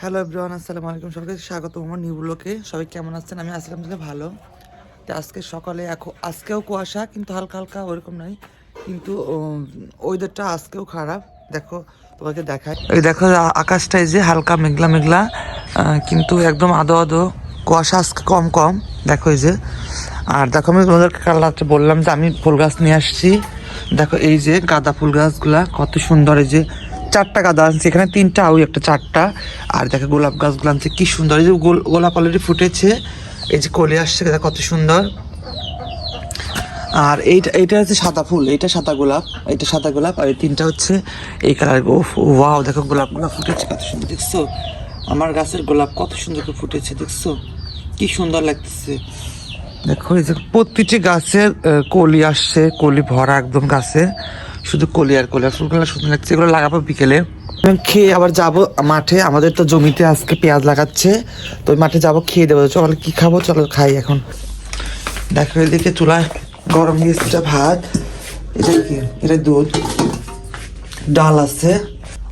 Hello everyone, আসসালামু আলাইকুম। সবাইকে স্বাগত আমার নিউ ব্লগে। সবাই কেমন আছেন? আমি আসলাম ভালো। তো আজকে সকালে আজকেও কুয়াশা, কিন্তু হালকা হালকা ওইরকম নয়, কিন্তু ওয়েদারটা আজকেও খারাপ। দেখো তোমাকে দেখায়, এই দেখো আকাশটা এই যে হালকা মেঘলা মেঘলা, কিন্তু একদম আদো আদো কুয়াশা আজকে কম কম। দেখো এই যে, আর দেখো আমি তোমাদেরকে কাল রাত্রে বললাম যে আমি ফুল গাছ নিয়ে আসছি। দেখো এই যে গাঁদা ফুল গাছগুলা কত সুন্দর। এই যে 4টা গাঁদা আনছি, এখানে 3টা, ওই একটা 4টা। আর দেখো গোলাপ গাছগুলো আনছে, কি সুন্দর। এই যে গোলাপ অলরেডি ফুটেছে, এই যে কলি আসছে, কত সুন্দর। আর এইটা হচ্ছে সাদা ফুল, এইটা সাদা গোলাপ, এইটা সাদা গোলাপ। আর এই 3টা হচ্ছে এই কালার। ওয়াও, দেখো গোলাপগুলো ফুটেছে কত সুন্দর, দেখছো? আমার গাছের গোলাপ কত সুন্দর করে ফুটেছে, দেখছো কি সুন্দর লাগতেছে। দেখো এই যে প্রতিটি গাছের কলি আসছে, কলি ভরা একদম গাছে, শুধু কলি আর কলি। আর ফুলগুলো সুন্দর লাগছে, এগুলো লাগাবো বিকেলে। খেয়ে আবার যাব মাঠে, আমাদের তো জমিতে আজকে পেঁয়াজ লাগাচ্ছে, তো ওই মাঠে যাবো, খেয়ে দেবো। চলো কি খাবো, চলো খাই এখন। দেখো এদিকে চুলায় গরম গেছে ভাত, এটা কি, এটা দুধ, ডাল আছে,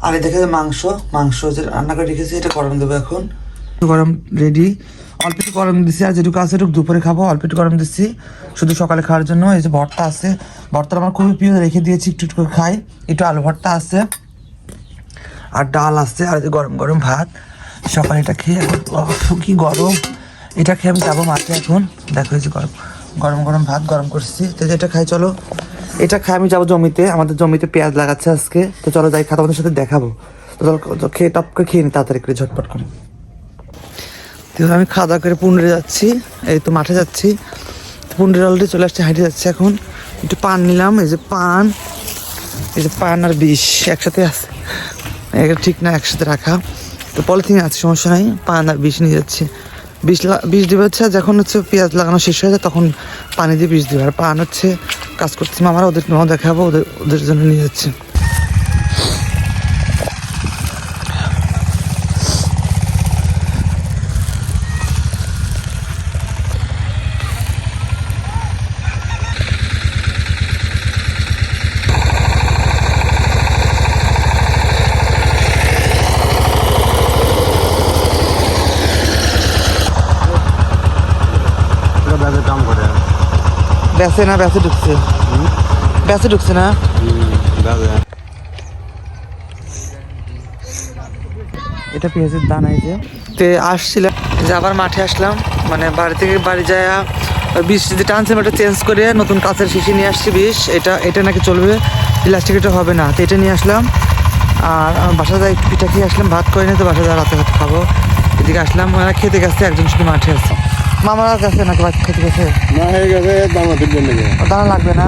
আর এদিকে মাংস মাংস যে রান্না করে রেখেছি, এটা গরম দেবো এখন। গরম রেডি, অল্প একটু গরম দিচ্ছি, আর যেটুকু আছে এটুকু দুপুরে খাবো। অল্প একটু গরম দিচ্ছি শুধু সকালে খাওয়ার জন্য। এই যে ভর্তা আছে, ভর্তা আমার খুবই প্রিয়, রেখে দিয়েছি, একটু একটু করে খাই। একটু আলু ভর্তা আছে, আর ডাল আছে, আর গরম গরম ভাত। সকালে এটা খেয়ে কি গরম, এটা খেয়ে আমি যাবো মাঠে এখন। দেখো এই যে গরম গরম গরম ভাত গরম করছি, তো এটা খাই। চলো এটা খাই, আমি যাবো জমিতে, আমাদের জমিতে পেঁয়াজ লাগাচ্ছে আজকে। তো চলো যাই, খাতা আমাদের সাথে দেখাবো। তো চলো খেয়ে টপ করে খেয়ে নি তাড়াতাড়ি করে, ঝটপট করে। তো আমি খাওয়া দাওয়া করে পুন্ডরে যাচ্ছি, এই তো মাঠে যাচ্ছি। পুন্ডরে অলরেডি চলে আসছে, হাঁটে যাচ্ছে এখন। একটু পান নিলাম, এই যে পান, এই যে পান আর বিষ একসাথে আছে, এটা ঠিক না একসাথে রাখা। তো পলিথিন আছে, সমস্যা নাই। পান আর বিষ নিয়ে যাচ্ছে, বিষ দিবে হচ্ছে যখন হচ্ছে পেঁয়াজ লাগানো শেষ হয়ে যায়, তখন পানি দিয়ে বিষ দিবে। আর পান হচ্ছে কাজ করছে মামারা, ওদের দেখাবো, ওদের জন্য নিয়ে যাচ্ছে। বেসে না, বেসে ঢুকছে, বেসে ঢুকছে না। এটা পেঁয়াজের দানা। এই যে তে আসছিলাম, যে আবার মাঠে আসলাম, মানে বাড়ি থেকে বাড়ি যায় বিষ যে টানছিলাম, এটা চেঞ্জ করে নতুন কাঁচের শিশি নিয়ে আসছি বিষ। এটা নাকি চলবে, প্লাস্টিক এটা হবে না, তো এটা নিয়ে আসলাম। আর আমার বাসা যায় একটু পিঠা খেয়ে আসলাম, ভাত করে নিয়ে, তো বাসা যায় রাতে ভাত খাবো। এদিকে আসলাম, খেতে গেছে, একজন শুধু মাঠে আছে। মামারা গেছে নাকি ভাত খেতে গেছে? দানা লাগবে না।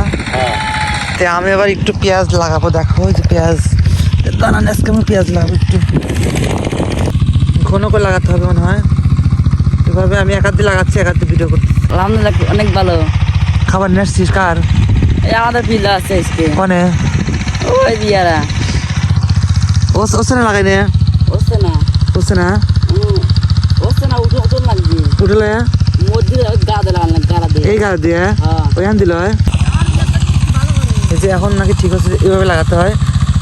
তো আমি এবার একটু পেঁয়াজ লাগাবো। দেখো যে পেঁয়াজ দানা, আজকে আমি পেঁয়াজ লাগাবো, একটু ঘন করে লাগাতে হবে মনে হয়। এভাবে আমি এক হাত দিয়ে লাগাচ্ছি, এক হাত দিয়ে ভিডিও করতে। আলহামদুলিল্লাহ অনেক ভালো। খাবার নিয়ে আসছিস কার? এই আমাদের পিলা আছে আজকে। কনে? ওই দিয়ারা ওসে না লাগাই নে, ওসে না ওসে না, ওসে না, উঠো উঠো লাগবে উঠলে মধ্যে গা দিলাম, গাড়া দিয়ে, এই গাছ দিয়ে ওইখান দিল হয়। এই যে এখন নাকি ঠিক হচ্ছে, এভাবে লাগাতে হয়।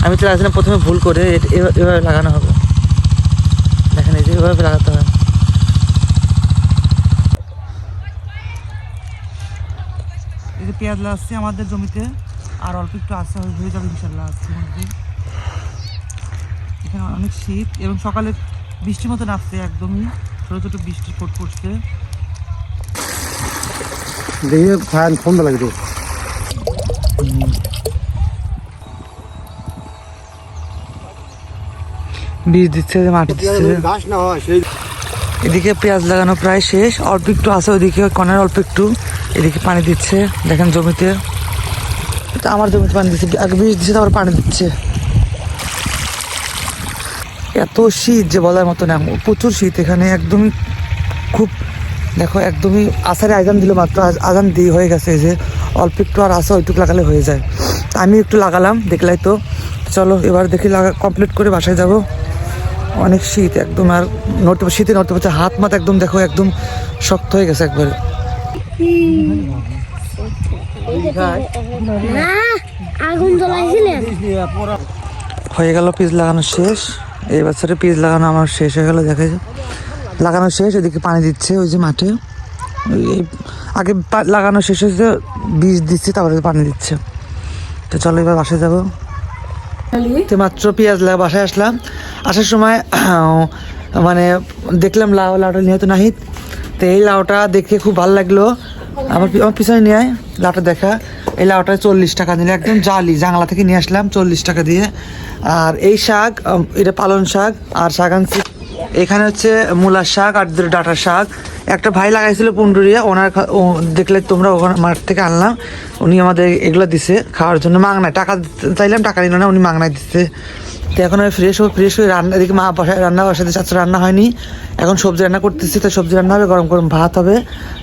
আমি তো লাগাচ্ছিলাম প্রথমে ভুল করে, এভাবে লাগানো হবে। দেখেন এই যে এভাবে লাগাতে হয়। এই যে পেঁয়াজ লাগাচ্ছি আমাদের জমিতে, আর অল্প একটু আছে, হয়ে যাবে ইনশাল্লাহ আজকের মধ্যে। এখানে অনেক শীত, এবং সকালে বৃষ্টির মতো নামছে, একদমই ছোটো ছোটো বৃষ্টি পড়ছে। দেখি ফ্যান কম লাগবে। বীজ দিচ্ছে, মাটি দিচ্ছে। এদিকে পেঁয়াজ লাগানো প্রায় শেষ, অল্প একটু আছে, ওইদিকে কর্নার অল্প একটু। এদিকে পানি দিচ্ছে, দেখেন জমিতে, আমার জমিতে পানি দিচ্ছে, আগে বীজ দিচ্ছে, তারপর পানি দিচ্ছে। এত শীত যে বলার মতো না, প্রচুর শীত এখানে, একদমই খুব। দেখো একদমই আষাঢ়ে আজান দিল মাত্র, আজান দিয়ে হয়ে গেছে। এই যে অল্প একটু আর আসা, ওইটুকু লাগালে হয়ে যায়। আমি একটু লাগালাম, দেখলাই তো। চলো এবার দেখি কমপ্লিট করে বাসায় যাব। অনেক শীত একদম, আর শীতে নড়তে পারছে, হাত মাথা একদম দেখো একদম শক্ত হয়ে গেছে একবারে। আগুন জ্বলাইছিলেন? হয়ে গেল, পিস লাগানো শেষ। এই বছরে পিস লাগানো আমার শেষ হয়ে গেল, দেখা যায় লাগানো শেষ। ওইদিকে পানি দিচ্ছে ওই যে মাঠে, এই আগে লাগানো শেষ হয়েছে, বীজ দিচ্ছে তারপরে পানি দিচ্ছে। তো চলো এবার বাসায় যাবো। তো মাত্র পেঁয়াজ লাগা বাসায় আসলাম, আসার সময় মানে দেখলাম লাউটা নিয়ে তো নাহিত। তো এই লাউটা দেখে খুব ভালো লাগলো, আমার পিছনে নিয়ে আয় লাউটা দেখা। এই লাউটা 40 টাকা নিলে, একদম জালি জাংলা থেকে নিয়ে আসলাম 40 টাকা দিয়ে। আর এই শাক, এটা পালন শাক আর শাক আনছি। এখানে হচ্ছে মূলার শাক আর ডাঁটার শাক। একটা ভাই লাগাইছিল পুন্ডুরিয়া, ওনার দেখলে তোমরা, ওখানে মাঠ থেকে আনলাম। উনি আমাদের এগুলো দিছে খাওয়ার জন্য, মাংনায় টাকা চাইলাম, টাকা নিল না, উনি মাংনায় দিচ্ছে। তো এখন আমি ফ্রেশ হয়ে রান্না, এদিকে মা বসায় রান্না বসাতে চাচ্ছে, রান্না হয়নি, এখন সবজি রান্না করতেছি। তো সবজি রান্না হবে, গরম গরম ভাত হবে,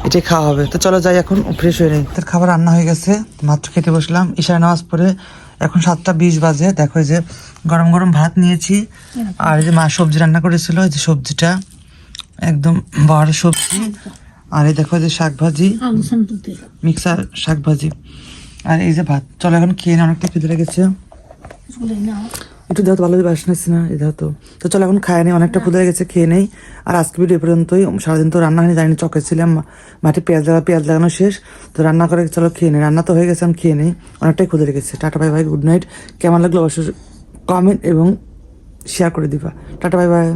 এটাই খাওয়া হবে। তো চলো যাই, এখন ফ্রেশ হয়ে নিই। তার খাবার রান্না হয়ে গেছে, মাত্র খেতে বসলাম ঈশার নামাজ পড়ে। এখন 7:20 বাজে। দেখো এই যে গরম গরম ভাত নিয়েছি, আর এই যে মা সবজি রান্না করেছিল, এই যে সবজিটা একদম বড় সবজি। আর এই দেখো যে শাক ভাজি, মিক্সার শাক ভাজি, আর এই যে ভাত। চলো এখন খেয়ে নিই, অনেকটা খিদে লেগেছে। একটু দেওয়া তো ভালো বাসনাচ্ছি না, এই দাও তো। তো চলো এখন খায় নেই, অনেকটা ক্ষুদা লেগেছে, খেয়ে নেই। আর আজকে ভিডিও পর্যন্তই। সারাদিন তো রান্না হয়নি, জানি চকে ছিলাম, মাঠে পেঁয়াজ লাগানো শেষ। তো রান্না করে চলো খেয়ে নেই, রান্না তো হয়ে গেছে, আমি খেয়ে নেই, অনেকটাই ক্ষুদা লেগেছে। Tata bye bye, good night. কেমন লাগলো অবশ্যই কমেন্ট এবং শেয়ার করে দিবা। Tata bye bye.